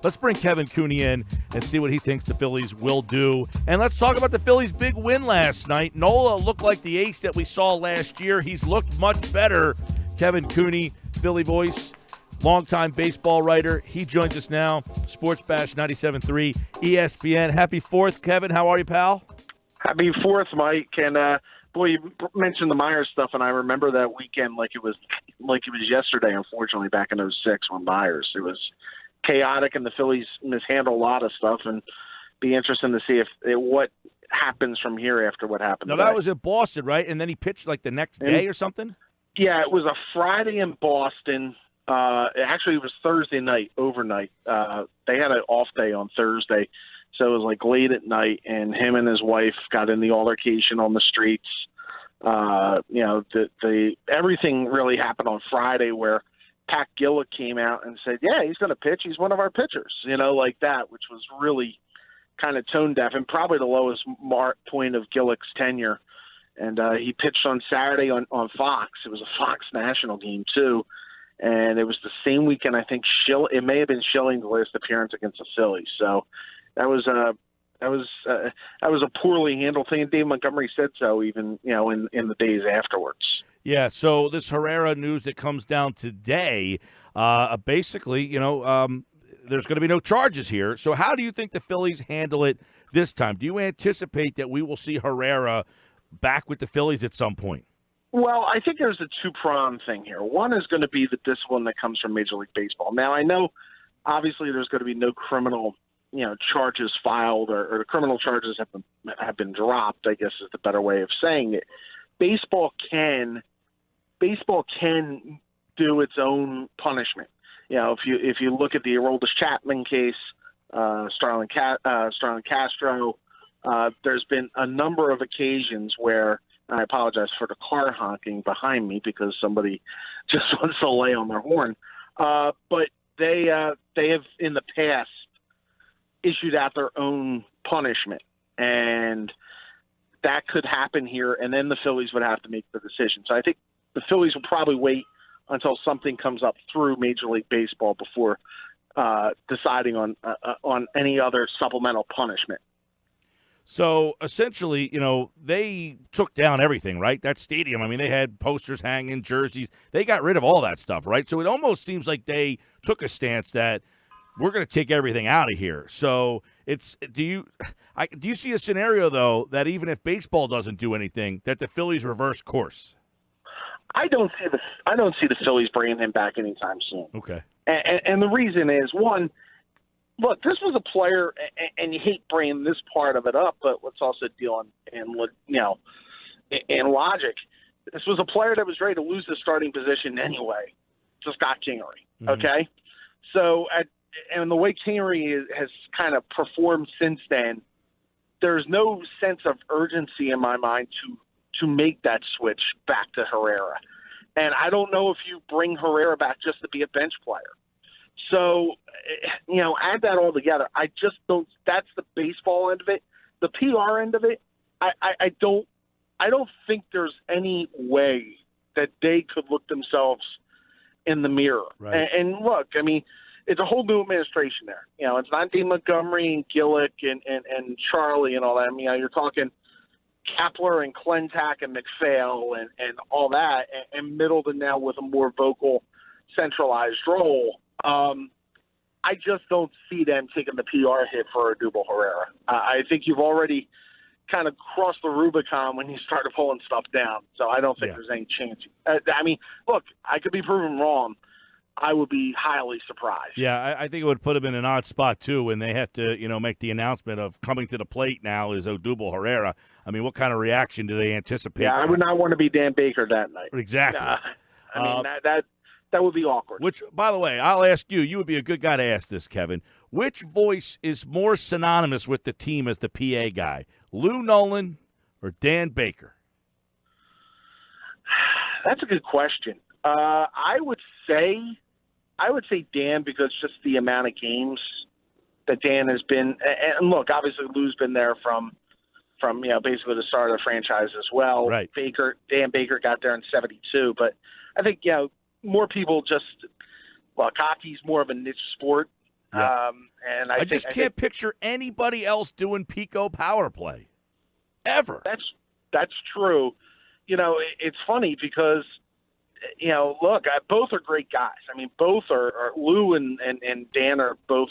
Let's bring Kevin Cooney in and see what he thinks the Phillies will do. And let's talk about the Phillies' big win last night. Nola looked like the ace that we saw last year. He's looked much better. Kevin Cooney, Philly voice, longtime baseball writer. He joins us now. Sports Bash 97.3 ESPN. Happy 4th, Kevin. How are you, pal? Happy 4th, Mike. And boy, you mentioned the Myers stuff, and I remember that weekend like it was yesterday. Unfortunately, back in '06 when Myers, it was chaotic, and the Phillies mishandled a lot of stuff. And be interesting to see what happens from here after what happened. Now today. that was in Boston, right? And then he pitched like the next day or something. Yeah, it was a Friday in Boston. Actually, it was Thursday night, overnight. They had an off day on Thursday, so it was like late at night, and him and his wife got in the altercation on the streets. Everything really happened on Friday, where Pat Gillick came out and said, "Yeah, he's going to pitch. He's one of our pitchers," like that, which was really kind of tone deaf and probably the lowest point of Gillick's tenure. And he pitched on Saturday on Fox. It was a Fox national game too. And it was the same weekend, I think. It may have been Schilling's last appearance against the Phillies. So that was a poorly handled thing. And Dave Montgomery said so, even in the days afterwards. Yeah. So this Herrera news that comes down today, basically, there's going to be no charges here. So how do you think the Phillies handle it this time? Do you anticipate that we will see Herrera back with the Phillies at some point? Well, I think there's a two-pronged thing here. One is going to be the discipline that comes from Major League Baseball. Now, I know, obviously, there's going to be no criminal, charges filed or the criminal charges have been dropped, I guess is the better way of saying it. Baseball can do its own punishment. If you look at the Aroldis Chapman case, Starlin Castro, there's been a number of occasions where, and I apologize for the car honking behind me because somebody just wants to lay on their horn. But they have in the past issued out their own punishment, and that could happen here. And then the Phillies would have to make the decision. So I think the Phillies will probably wait until something comes up through Major League Baseball before deciding on any other supplemental punishment. So, essentially, they took down everything, right? That stadium, I mean, they had posters hanging, jerseys. They got rid of all that stuff, right? So it almost seems like they took a stance that we're going to take everything out of here. So do you see a scenario, though, that even if baseball doesn't do anything, that the Phillies reverse course? I don't see the Phillies bringing him back anytime soon. Okay. And the reason is, one, look, this was a player, and you hate bringing this part of it up, but let's also deal in logic. This was a player that was ready to lose the starting position anyway to Scott Kingery, okay? So, and the way Kingery has kind of performed since then, there's no sense of urgency in my mind to make that switch back to Herrera. And I don't know if you bring Herrera back just to be a bench player. So, add that all together. I just don't. That's the baseball end of it. The PR end of it. I don't think there's any way that they could look themselves in the mirror. Right. And look, I mean, it's a whole new administration there. It's not Dave Montgomery and Gillick and Charlie and all that. I mean, you're talking Kepler and Klentak and McPhail and all that, and Middleton now with a more vocal, centralized role. I just don't see them taking the PR hit for Odubel Herrera. I think you've already kind of crossed the Rubicon when you started pulling stuff down. So I don't think there's any chance. I mean, look, I could be proven wrong. I would be highly surprised. Yeah, I think it would put them in an odd spot, too, when they have to, make the announcement of coming to the plate now is Odubel Herrera. I mean, what kind of reaction do they anticipate? Yeah, I would not want to be Dan Baker that night. Exactly. I mean, that would be awkward. Which, by the way, I'll ask you. You would be a good guy to ask this, Kevin. Which voice is more synonymous with the team as the PA guy, Lou Nolan or Dan Baker? That's a good question. I would say Dan, because just the amount of games that Dan has been, and look, obviously Lou's been there from basically the start of the franchise as well. Right. Dan Baker got there in '72, but I think more people hockey's more of a niche sport, Yeah. And I think can't picture anybody else doing Pico power play ever. That's true. It's funny because look, both are great guys. I mean, both are Lou and Dan are both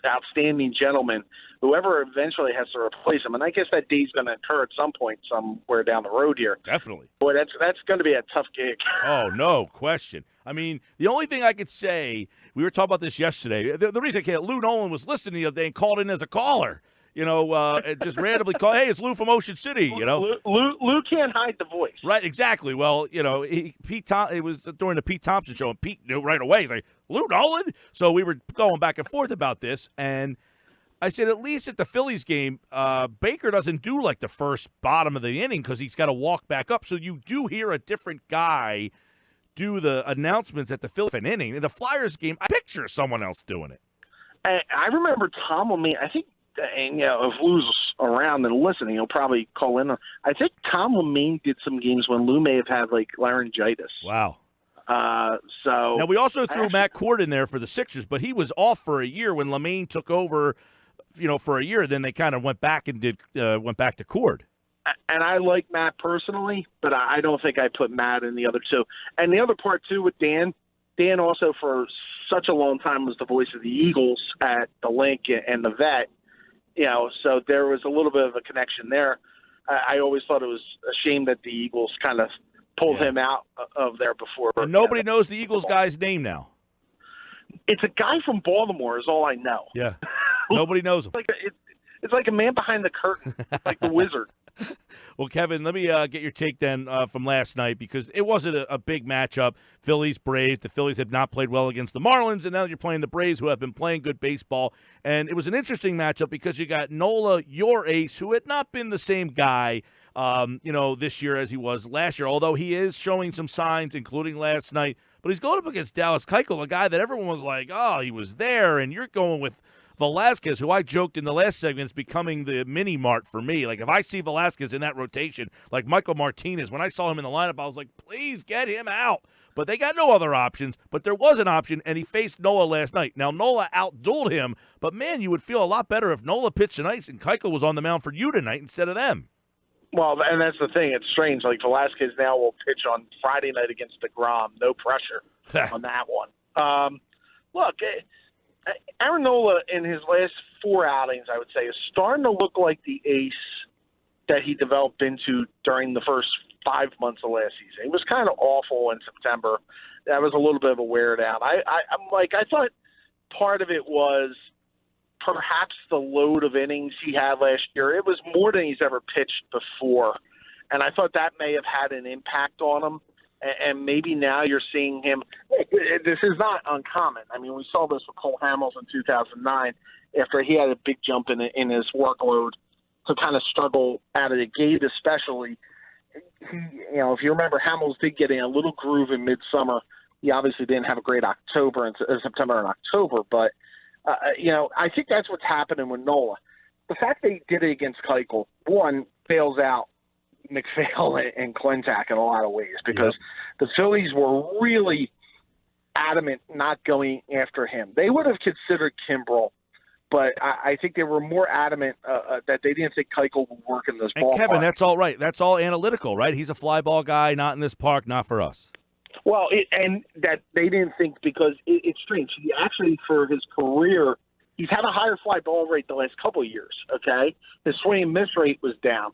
outstanding gentlemen. Whoever eventually has to replace them, and I guess that day's going to occur at some point somewhere down the road here. Definitely. Boy, that's going to be a tough gig. Oh, no question. I mean, the only thing I could say, we were talking about this yesterday. The reason I can't, Lou Nolan was listening the other day and called in as a caller. Just randomly call. Hey, it's Lou from Ocean City. Lou can't hide the voice. Right, exactly. Well, it was during the Pete Thompson show, and Pete knew right away. He's like, Lou Nolan? So we were going back and forth about this, and I said, at least at the Phillies game, Baker doesn't do like the first bottom of the inning because he's got to walk back up. So you do hear a different guy do the announcements at the Phillies inning. In the Flyers game, I picture someone else doing it. I remember Tom Lemay, I think, and if Lou's around and listening, he'll probably call in. I think Tom Lemay did some games when Lou may have had like laryngitis. Wow. So now we also threw Matt Cord in there for the Sixers, but he was off for a year when Lemay took over. For a year, then they kind of went back to Cord. And I like Matt personally, but I don't think I put Matt in the other two. And the other part too with Dan also for such a long time was the voice of the Eagles at the Link and the Vet. So there was a little bit of a connection there. I always thought it was a shame that the Eagles kind of pulled him out of there before. And nobody knows the Eagles guy's name now. It's a guy from Baltimore is all I know. Yeah. Nobody knows him. It's like a man behind the curtain, like the wizard. Well, Kevin, let me get your take then from last night because it wasn't a big matchup. Phillies, Braves. The Phillies have not played well against the Marlins, and now you're playing the Braves, who have been playing good baseball. And it was an interesting matchup because you got Nola, your ace, who had not been the same guy, this year as he was last year, although he is showing some signs, including last night. But he's going up against Dallas Keuchel, a guy that everyone was like, oh, he was there, and you're going with Velasquez, who I joked in the last segment is becoming the mini Mart for me. Like, if I see Velasquez in that rotation, like Michael Martinez, when I saw him in the lineup, I was like, please get him out. But they got no other options. But there was an option, and he faced Nola last night. Now, Nola outdueled him, but, man, you would feel a lot better if Nola pitched tonight and Keuchel was on the mound for you tonight instead of them. Well, and that's the thing. It's strange. Like, Velasquez now will pitch on Friday night against DeGrom. No pressure on that one. Look, Aaron Nola in his last 4 outings, I would say, is starting to look like the ace that he developed into during the first 5 months of last season. He was kind of awful in September. That was a little bit of a wear down. I thought part of it was perhaps the load of innings he had last year. It was more than he's ever pitched before, and I thought that may have had an impact on him. And maybe now you're seeing him. This is not uncommon. I mean, we saw this with Cole Hamels in 2009 after he had a big jump in his workload to kind of struggle out of the gate, especially. If you remember, Hamels did get in a little groove in midsummer. He obviously didn't have a great September and October, but I think that's what's happening with Nola. The fact that he did it against Keuchel, one, bails out McPhail and Clintack in a lot of ways because the Phillies were really adamant not going after him. They would have considered Kimbrel, but I think they were more adamant that they didn't think Keuchel would work in this ballpark. And Kevin, that's all right. That's all analytical, right? He's a fly ball guy, not in this park, not for us. Well, and that they didn't think because it's strange. He actually, for his career, he's had a higher fly ball rate the last couple of years, okay? His swing and miss rate was down.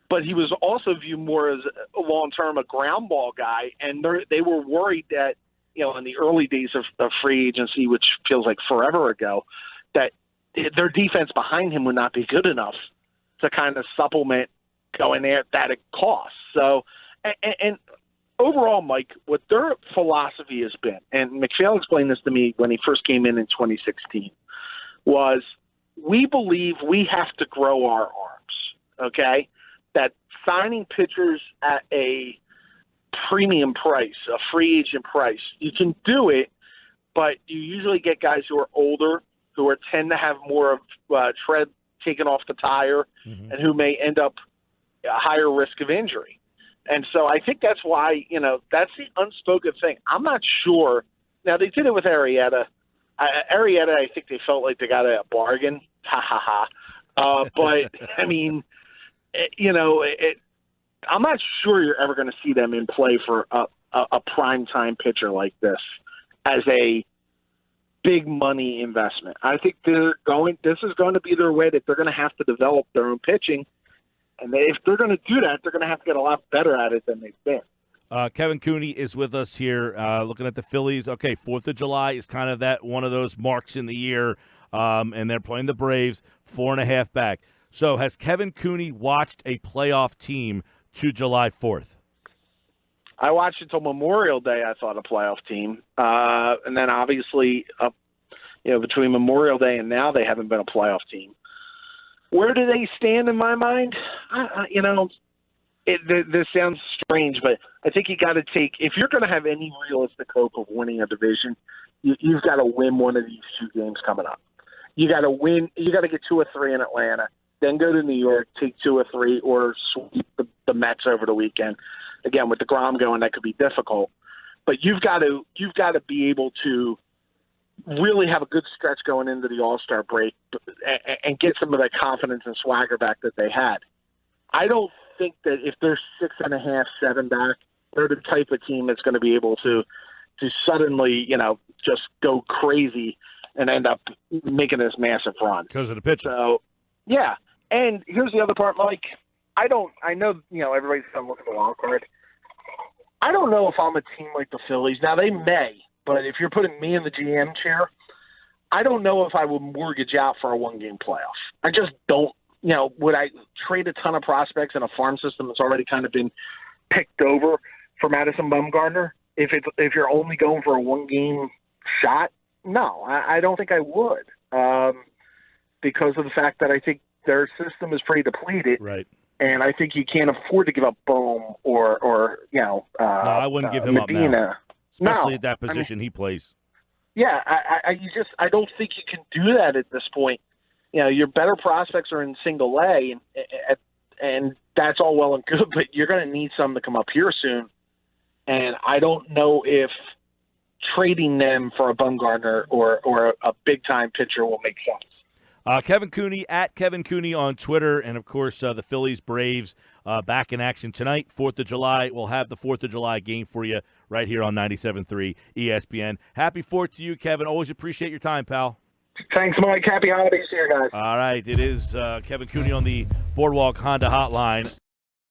But he was also viewed more as long-term a ground ball guy, and they were worried that, in the early days of free agency, which feels like forever ago, that their defense behind him would not be good enough to kind of supplement going there that it costs. So, and overall, Mike, what their philosophy has been, and McPhail explained this to me when he first came in 2016, was we believe we have to grow our arms, okay? That signing pitchers at a premium price, a free agent price, you can do it, but you usually get guys who are older, who tend to have more of tread taken off the tire, and who may end up a higher risk of injury. And so I think that's why, that's the unspoken thing. I'm not sure. Now, they did it with Arrieta. Arrieta, I think they felt like they got a bargain. Ha ha ha. But I mean, I'm not sure you're ever going to see them in play for a prime time pitcher like this as a big money investment. I think this is going to be their way that they're going to have to develop their own pitching. And if they're going to do that, they're going to have to get a lot better at it than they've been. Kevin Cooney is with us here, looking at the Phillies. Okay, 4th of July is kind of that one of those marks in the year, and they're playing the Braves, 4.5 back. So has Kevin Cooney watched a playoff team to July 4th? I watched it till Memorial Day. I thought a playoff team, and then obviously, between Memorial Day and now, they haven't been a playoff team. Where do they stand in my mind? This sounds strange, but I think you got to take, if you're going to have any realistic hope of winning a division, you've got to win one of these 2 games coming up. You got to win. You got to get 2 or 3 in Atlanta, then go to New York, take 2 or 3, or sweep the Mets over the weekend. Again, with the DeGrom going, that could be difficult. But you've got to be able to really have a good stretch going into the All-Star break and get some of that confidence and swagger back that they had. I don't think that if they're 6.5, 7 back, they're the type of team that's going to be able to suddenly, just go crazy and end up making this massive run because of the pitcher. So, yeah. And here's the other part, Mike. I know, everybody's going to look at the wild card. I don't know if I'm a team like the Phillies. Now, they may, but if you're putting me in the GM chair, I don't know if I would mortgage out for a 1-game playoff. I just don't. Would I trade a ton of prospects in a farm system that's already kind of been picked over for Madison Bumgarner? If you're only going for a 1-game shot, no, I don't think I would, because of the fact that I think their system is pretty depleted, right? And I think you can't afford to give up Bohm or no, I wouldn't give him Medina. up now, especially at that position he plays. Yeah, I don't think you can do that at this point. Your better prospects are in single A, and that's all well and good, but you're going to need some to come up here soon. And I don't know if trading them for a Bumgarner or a big-time pitcher will make sense. Kevin Cooney, at Kevin Cooney on Twitter, and, of course, the Phillies Braves back in action tonight, 4th of July. We'll have the 4th of July game for you right here on 97.3 ESPN. Happy 4th to you, Kevin. Always appreciate your time, pal. Thanks, Mike. Happy holidays to you guys. All right. It is Kevin Cooney on the Boardwalk Honda Hotline.